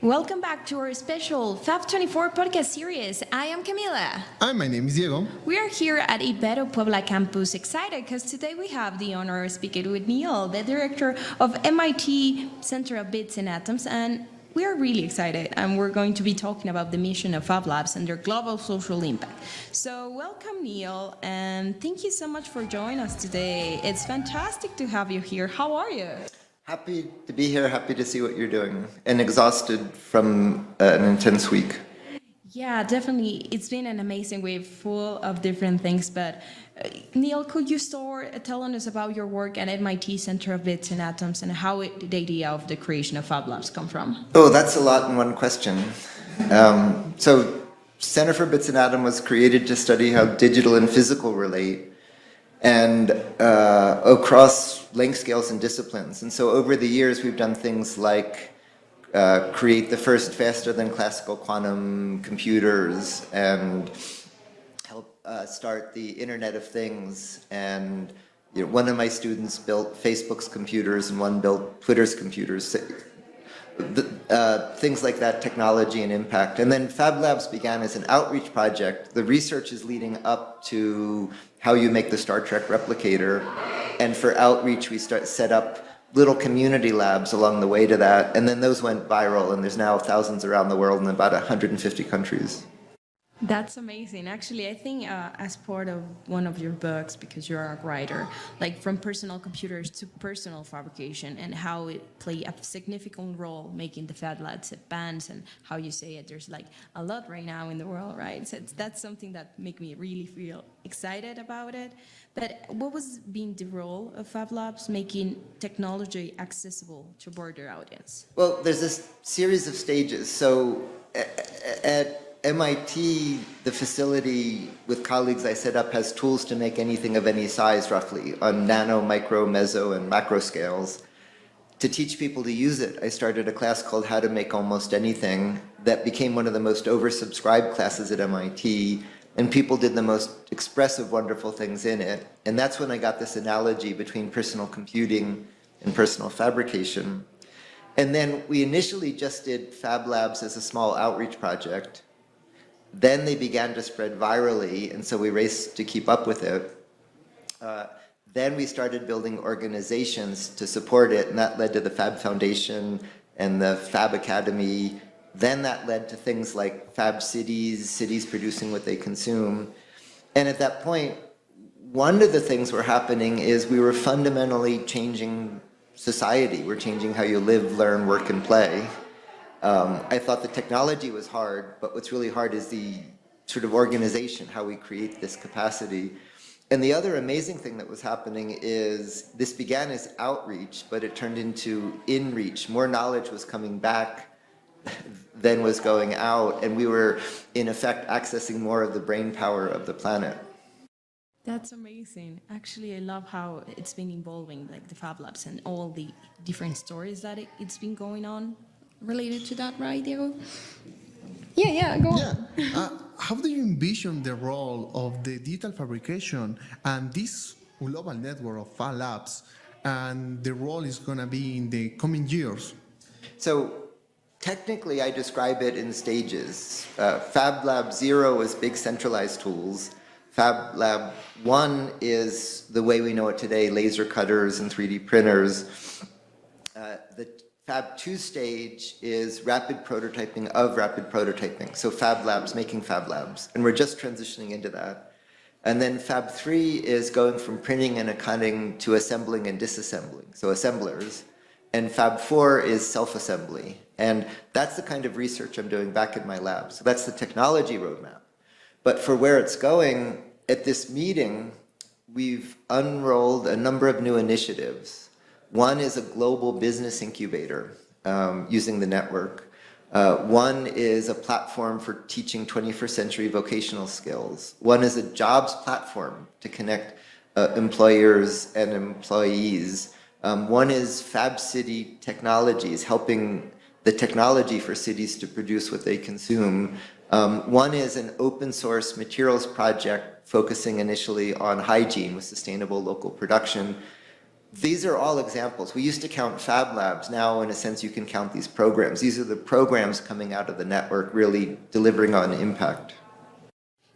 Welcome back to our special Fab24 podcast series. I am Camila. My name is Diego. We are here at Ibero Puebla campus, excited because today we have the honor of speaking with Neil, the director of MIT Center of Bits and Atoms, and we are really excited, and we're going to be talking about the mission of Fab Labs and their global social impact. So welcome, Neil, and thank you so much for joining us today. It's fantastic to have you here. How are you? Happy to be here, happy to see what you're doing, and exhausted from an intense week. Yeah, definitely. It's been an amazing week full of different things, but Neil, could you start telling us about your work at MIT Center of Bits and Atoms and how the idea of the creation of Fab Labs come from? Oh, that's a lot in one question. So Center for Bits and Atoms was created to study how digital and physical relate, and across length scales and disciplines. And so over the years, we've done things like create the first faster than classical quantum computers and help start the Internet of Things. And one of my students built Facebook's computers and one built Twitter's computers. Things like that, technology and impact. And then Fab Labs began as an outreach project. The research is leading up to how you make the Star Trek replicator. And for outreach, we set up little community labs along the way to that. And then those went viral, and there's now thousands around the world in about 150 countries. That's amazing. Actually, I think as part of one of your books, because you're a writer, like from personal computers to personal fabrication and how it played a significant role making the Fab Labs advance, and how you say it, there's like a lot right now in the world, right? So that's something that make me really feel excited about it. But what was being the role of Fab Labs making technology accessible to a broader audience? Well, there's this series of stages. So at MIT, the facility with colleagues I set up has tools to make anything of any size, roughly, on nano, micro, meso, and macro scales. To teach people to use it, I started a class called How to Make Almost Anything that became one of the most oversubscribed classes at MIT, and people did the most expressive, wonderful things in it. And that's when I got this analogy between personal computing and personal fabrication. And then we initially just did Fab Labs as a small outreach project. Then they began to spread virally, and so we raced to keep up with it. Then we started building organizations to support it, and that led to the Fab Foundation and the Fab Academy. Then that led to things like Fab Cities, cities producing what they consume. And at that point, one of the things were happening is we were fundamentally changing society. We're changing how you live, learn, work, and play. I thought the technology was hard, but what's really hard is the sort of organization, how we create this capacity. And the other amazing thing that was happening is this began as outreach, but it turned into in-reach. More knowledge was coming back than was going out, and we were, in effect, accessing more of the brain power of the planet. That's amazing. Actually, I love how it's been evolving, like the Fab Labs and all the different stories that it's been going on related to that, right, Diego? Yeah, go on. How do you envision the role of the digital fabrication and this global network of Fab Labs, and the role is going to be in the coming years? So technically, I describe it in stages. Fab Lab 0 is big centralized tools. Fab Lab 1 is the way we know it today, laser cutters and 3D printers. The Fab 2 stage is rapid prototyping of rapid prototyping. So Fab Labs making Fab Labs. And we're just transitioning into that. And then Fab 3 is going from printing and cutting to assembling and disassembling, so assemblers. And Fab 4 is self-assembly. And that's the kind of research I'm doing back in my lab. So that's the technology roadmap. But for where it's going, at this meeting, we've unrolled a number of new initiatives. One is a global business incubator using the network. One is a platform for teaching 21st century vocational skills. One is a jobs platform to connect employers and employees. One is Fab City Technologies, helping the technology for cities to produce what they consume. One is an open source materials project focusing initially on hygiene with sustainable local production. these are all examples. We used to count Fab Labs. Now, in a sense, you can count these programs. These are the programs coming out of the network really delivering on impact.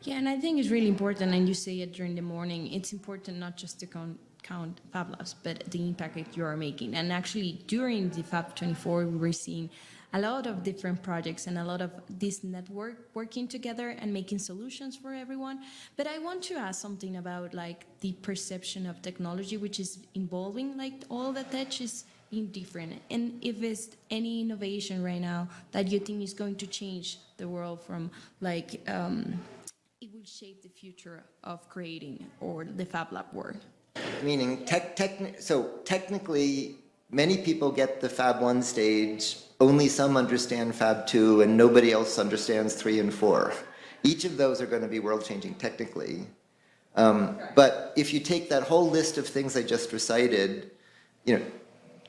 Yeah, and I think it's really important, and you say it during the morning, it's important not just to count Fab Labs, but the impact that you are making. And actually, during the Fab24, we were seeing a lot of different projects and a lot of this network working together and making solutions for everyone. But I want to ask something about like the perception of technology, which is involving like all the tech is being different. And if it's any innovation right now that you think is going to change the world from like, it will shape the future of creating or the Fab Lab world. Meaning, technically, many people get the Fab 1 stage, only some understand Fab 2, and nobody else understands 3 and 4. Each of those are going to be world-changing technically. But if you take that whole list of things I just recited,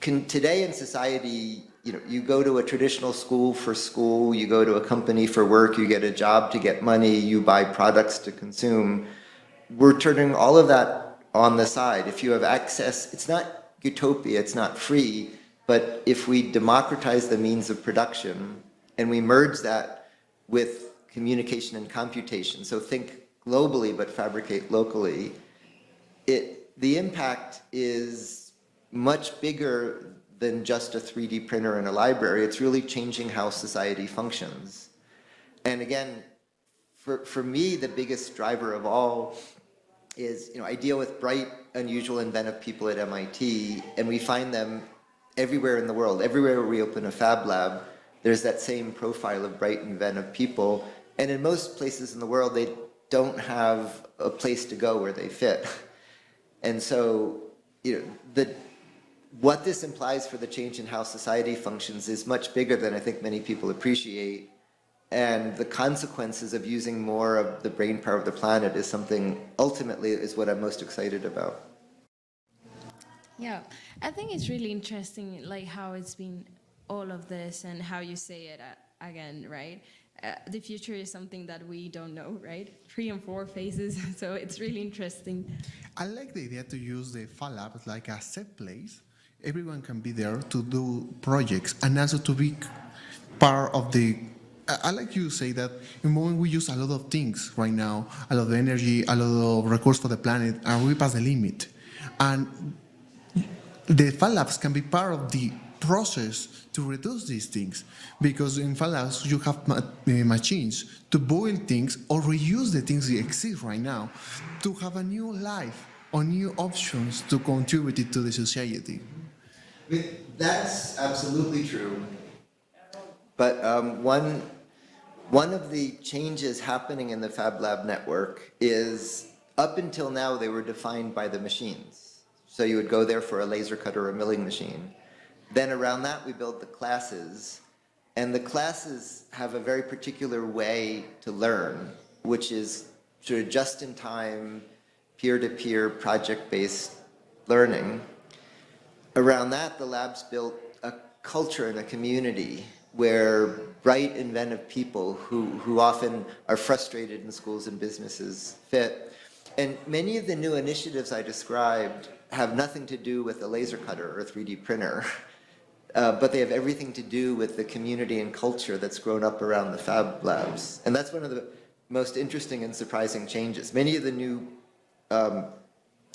today in society, you go to a traditional school, you go to a company for work, you get a job to get money, you buy products to consume. We're turning all of that on the side. If you have access, it's not utopia, it's not free, but if we democratize the means of production and we merge that with communication and computation, so think globally but fabricate locally, the impact is much bigger than just a 3D printer in a library. It's really changing how society functions. And again, for me, the biggest driver of all is, I deal with bright, unusual, inventive people at MIT, and we find them everywhere in the world. Everywhere we open a Fab Lab, there's that same profile of bright, inventive people. And in most places in the world, they don't have a place to go where they fit. And so, what this implies for the change in how society functions is much bigger than I think many people appreciate. And the consequences of using more of the brain power of the planet is something, ultimately, is what I'm most excited about. Yeah, I think it's really interesting, like how it's been all of this and how you say it again, right? The future is something that we don't know, right? 3 and 4 phases, so it's really interesting. I like the idea to use the Fab Lab like a set place. Everyone can be there to do projects and also to be part of the. I like you say that in the moment we use a lot of things right now, a lot of energy, a lot of resource for the planet, and we pass the limit. And the Fab Labs can be part of the process to reduce these things, because in Fab Labs you have machines to boil things or reuse the things that exist right now to have a new life or new options to contribute to the society. That's absolutely true. But one of the changes happening in the Fab Lab network is, up until now, they were defined by the machines. So you would go there for a laser cutter or a milling machine. Then around that, we build the classes. And the classes have a very particular way to learn, which is sort of just-in-time, peer-to-peer, project-based learning. Around that, the labs built a culture and a community where bright, inventive people who often are frustrated in schools and businesses fit. And many of the new initiatives I described have nothing to do with a laser cutter or a 3D printer, but they have everything to do with the community and culture that's grown up around the Fab Labs. And that's one of the most interesting and surprising changes. Many of the new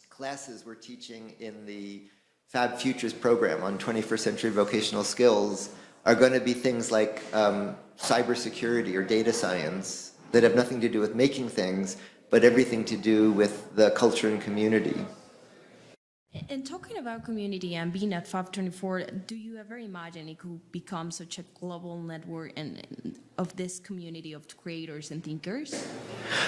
classes we're teaching in the Fab Futures program on 21st century vocational skills are going to be things like cybersecurity or data science that have nothing to do with making things, but everything to do with the culture and community. And talking about community and being at Fab24, do you ever imagine it could become such a global network and of this community of creators and thinkers?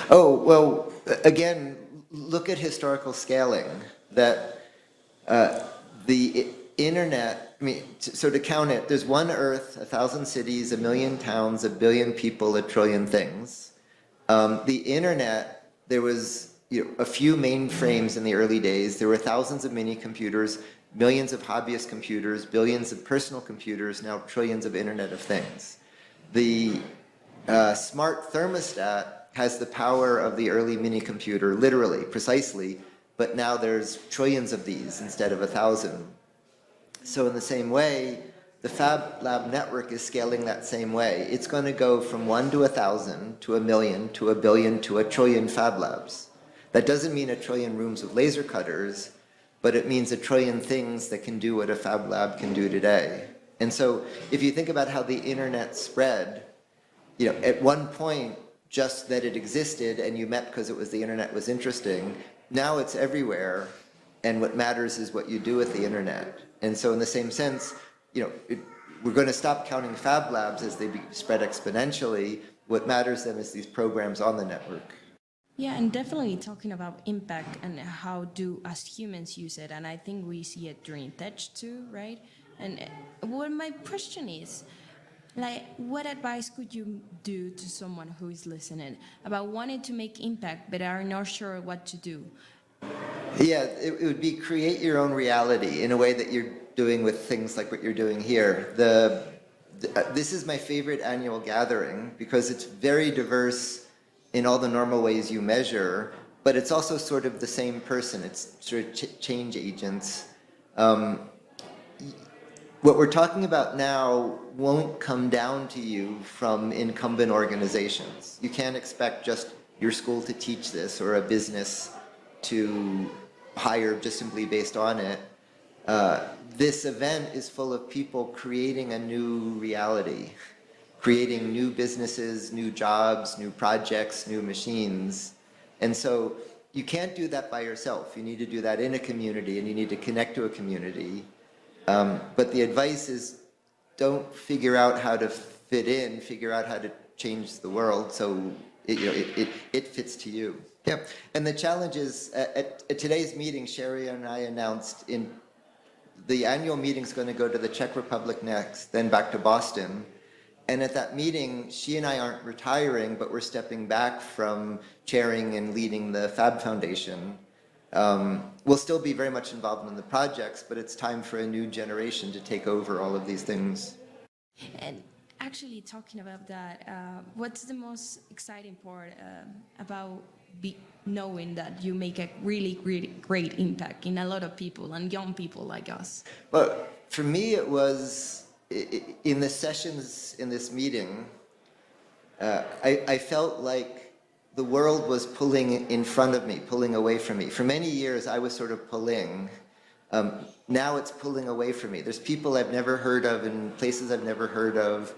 Oh, well, again, look at historical scaling. That the internet, so to count it, there's one Earth, 1,000 cities, 1 million towns, 1 billion people, 1 trillion things. The internet, there was a few mainframes in the early days. There were thousands of mini computers, millions of hobbyist computers, billions of personal computers, now trillions of Internet of Things. The smart thermostat has the power of the early mini computer, literally, precisely, but now there's trillions of these instead of 1,000. So in the same way, the Fab Lab network is scaling that same way. It's going to go from 1 to 1,000 to 1,000,000 to 1,000,000,000 to 1,000,000,000,000 Fab Labs. That doesn't mean 1,000,000,000,000 rooms with laser cutters, but it means 1,000,000,000,000 things that can do what a Fab Lab can do today. And so if you think about how the internet spread, at one point, just that it existed and you met because the internet was interesting. Now it's everywhere, and what matters is what you do with the internet. And so in the same sense, we're going to stop counting Fab Labs as they spread exponentially. What matters then is these programs on the network. Yeah, and definitely talking about impact and how do as humans use it, and I think we see it during Tech too, right? And what my question is, what advice could you do to someone who is listening about wanting to make impact but are not sure what to do? Yeah, it would be create your own reality in a way that you're doing with things like what you're doing here. This is my favorite annual gathering because it's very diverse in all the normal ways you measure, but it's also sort of the same person. It's sort of change agents. What we're talking about now won't come down to you from incumbent organizations. You can't expect just your school to teach this or a business to hire just simply based on it. This event is full of people creating a new reality, creating new businesses, new jobs, new projects, new machines. And so you can't do that by yourself. You need to do that in a community, and you need to connect to a community. But the advice is don't figure out how to fit in, figure out how to change the world so it fits to you. Yeah, and the challenge is, at today's meeting, Sherry and I announced the annual meeting's going to go to the Czech Republic next, then back to Boston. And at that meeting, she and I aren't retiring, but we're stepping back from chairing and leading the Fab Foundation. We'll still be very much involved in the projects, but it's time for a new generation to take over all of these things. And actually, talking about that, what's the most exciting part about knowing that you make a really, really great impact in a lot of people and young people like us? Well, for me, it was in the sessions in this meeting, I felt like the world was pulling in front of me, pulling away from me. For many years, I was sort of pulling. Now it's pulling away from me. There's people I've never heard of in places I've never heard of,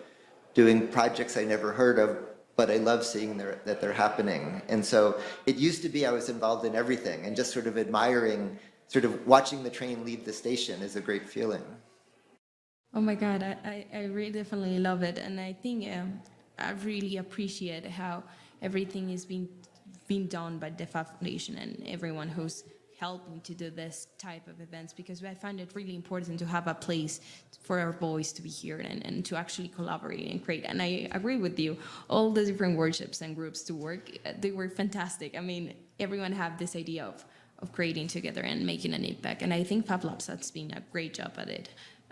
doing projects I never heard of, but I love seeing that they're happening. And so it used to be I was involved in everything, and just sort of admiring, sort of watching the train leave the station is a great feeling. Oh my God, I really definitely love it. And I think I really appreciate how everything is being done by the Fab Foundation and everyone who's helping to do this type of events, because I find it really important to have a place for our voice to be heard and to actually collaborate and create. And I agree with you, all the different workshops and groups to work, they were fantastic. I mean, everyone have this idea of creating together and making an impact. And I think Fab Labs has been a great job at it.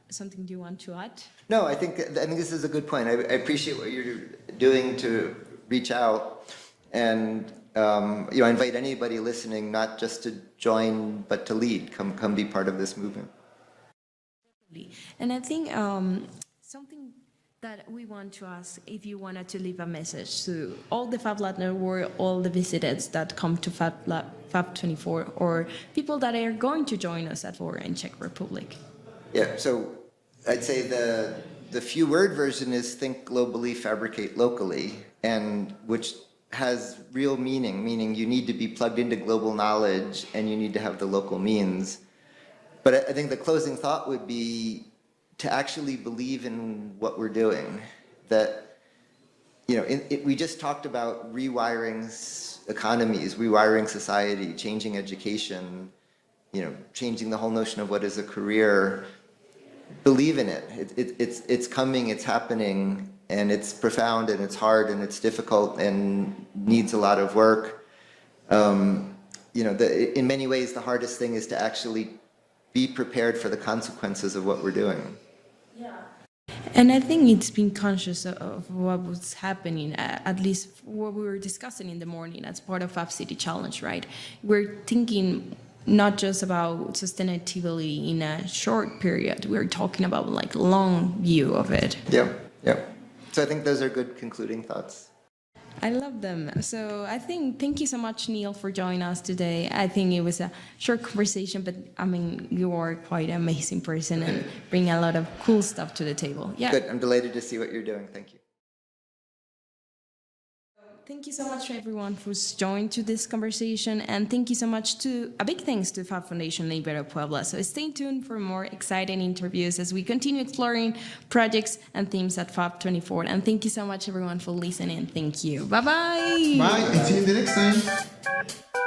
Something do you want to add? No, I think this is a good point. I appreciate what you're doing to reach out, and I invite anybody listening not just to join but to lead. Come be part of this movement. And I think something that we want to ask, if you wanted to leave a message to all the Fab Lab network, all the visitors that come to Fab24, or people that are going to join us at war in Czech Republic. Yeah, so I'd say the few word version is think globally, fabricate locally, and which has real meaning you need to be plugged into global knowledge and you need to have the local means. But I think the closing thought would be to actually believe in what we're doing. That, we just talked about rewiring economies, rewiring society, changing education, changing the whole notion of what is a career. Believe in it. It's coming, it's happening, and it's profound, and it's hard, and it's difficult, and needs a lot of work. In many ways, the hardest thing is to actually be prepared for the consequences of what we're doing. Yeah. And I think it's being conscious of what was happening, at least what we were discussing in the morning as part of Fab City Challenge, right? We're thinking not just about sustainability in a short period. We're talking about like long view of it. Yeah, yeah. So I think those are good concluding thoughts. I love them. So I think, thank you so much, Neil, for joining us today. I think it was a short conversation, but I mean, you are quite an amazing person and bring a lot of cool stuff to the table. Yeah. Good. I'm delighted to see what you're doing. Thank you. Thank you so much to everyone who's joined to this conversation, and thank you so much to a big thanks to Fab Foundation and Ibero Puebla. So stay tuned for more exciting interviews as we continue exploring projects and themes at Fab24. And thank you so much everyone for listening. Thank you. Bye-bye. Bye, and see you in the next time.